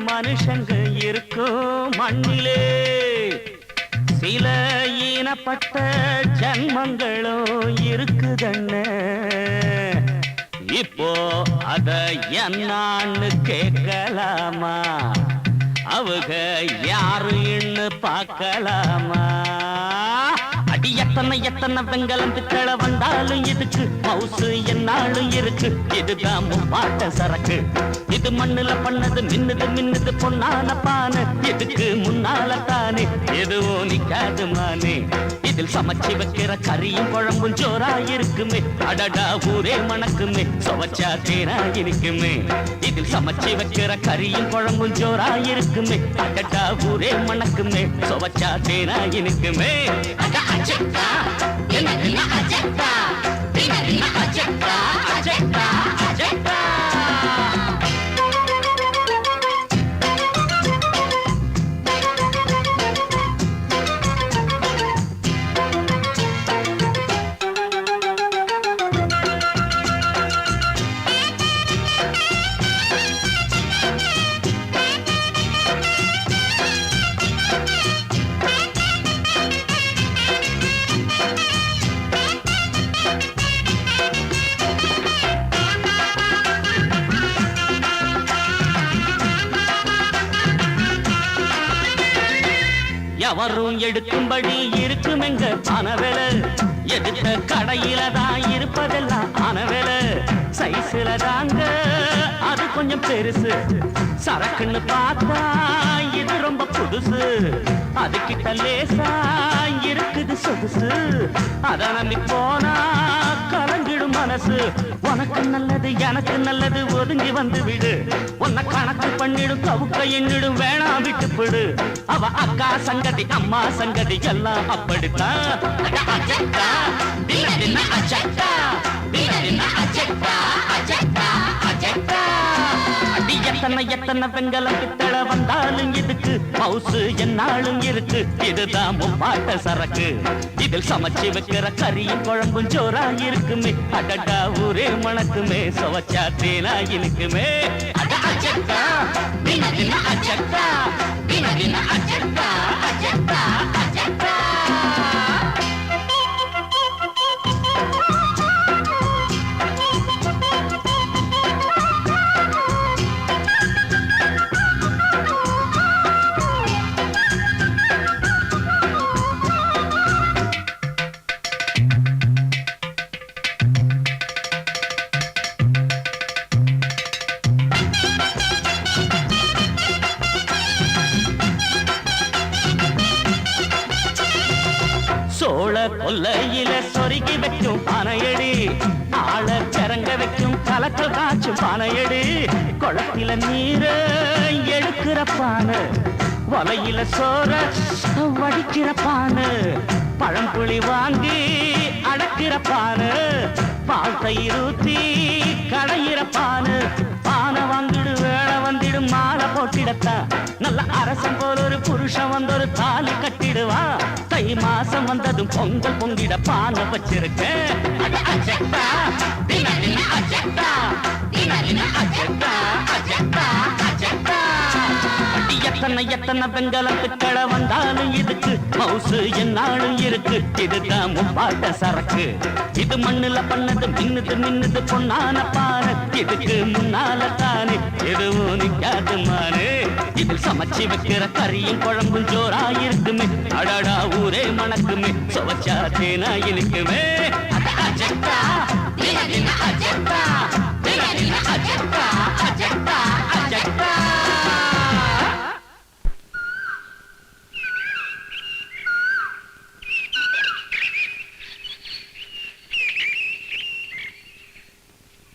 மனுஷங்க இருக்கும் மண்ணிலே சில ஈனப்பட்ட ஜன்மங்களும் இருக்குதண்ண இப்போ அத என்னான்னு கேட்கலாமா அவங்க யாருன்னு பார்க்கலாமா அடி எத்தனை எத்தனை வெங்கலம் பித்தளை வந்தாலும் இதுக்கு மவுசு என்னாலும் இருக்கு இதுதான் பாட்ட சரக்கு இது மண்ணுல பண்ணது மின்னுது மின்னுது பொன்னான பானை இதுக்கு முன்னால தானே எதுவும் நிக்காது மானே இதில் சமைச்சு வைக்கிற கறியும் குழம்பும் ஜோரா இருக்குமே அடடா ஊரே மணக்குமே சுவைச்சா தேனா இருக்குமே இதில் சமைச்சு வைக்கிற கறியும் குழம்பும் ஜோரா இருக்குமே அடடா ஊரே மணக்குமே சுவைச்சா தேனா இருக்குமே அஜெக்டா என்ன அஜெக்டா அஜெக்டா அஜெக்டா அஜெக்டா எவரும் எடுக்கும்படி இருக்கும் எங்க ஆனவேல எதிர்த்த கடையில தான் இருப்பதெல்லாம் ஆனவேல சைஸ்ல தாங்க அது கொஞ்சம் பெருசு சரக்குன்னு பார்த்தா இது ரொம்ப புதுசு அது கிட்ட லேசா இருக்குது சொகுசு அத நம்பி போனா கலங்கிடும் மனசு உனக்கு நல்லது எனக்கு நல்லது ஒதுங்கி வந்து விடு உன்னை கணக்கு பண்ணிடும் கவுக்க எண்ணிடும் வேணாம் விட்டு போடு அவ அக்கா சங்கதி அம்மா சங்கதி எல்லாம் அப்படித்தான் அஜெக்டா அஜெக்டா அஜெக்டா அஜெக்டா அஜெக்டா அடி எத்தனை எத்தனை வெங்கலம் பித்தளை வந்தாலும் இதுக்கு மவுசு என்னாலும் இருக்கு இதுதான் பாட்ட சரக்கு இதில் சமைச்சு வைக்கிற கறியும் குழம்பும் ஜோரா இருக்குமே அடடா ஊரே மணக்குமே சுவைச்சா தேனா இருக்குமே அஜெக்டா அஜெக்டா அஜெக்டா அஜெக்டா அஜெக்டா சோழ கொல்லையில சொருகி வைக்கும் பானையடி ஆள கிறங்க வைக்கும் கலக்கல் காய்ச்சும் பானையடி குளத்தில நீர எடுக்கிற பானை வலையில சோற வடிக்கிற பானை பழம்புளி வாங்கி அடக்கிற பானை பால் தயிர் ஊத்தி கடையிற பானை பானை வாங்கிடு வேலை வந்திடும் மாலை போட்டிடத்தான் நல்ல அரசன் போல ஒரு புருஷன் வந்து ஒரு தாலி கட்டிடுவான் தை மாசம் வந்ததும் பொங்கல் பொங்கிட பானை வச்சிருக்கேன் அஜெக்டா அஜெக்டா அஜெக்டா அஜெக்டா அஜெக்டா எத்தனை எத்தனை வெங்கலம் பித்தளை வந்தாலும் இதுக்கு மவுசு என்னாலும் இருக்கு இதுதான் பாட்ட சரக்கு இது மண்ணுல பண்ணது மின்னுது மின்னுது பொன்னான பானை இதுக்கு முன்னால தானே எதுவும் நிக்காது மானே இதில் சமைச்சு வைக்கிற கறியும் குழம்பும் ஜோரா இருக்குமே அடடா ஊரே மணக்குமே சுவைச்சா தேனா இருக்குமே அஜெக்டா அஜெக்டா அஜெக்டா அஜெக்டா அஜெக்டா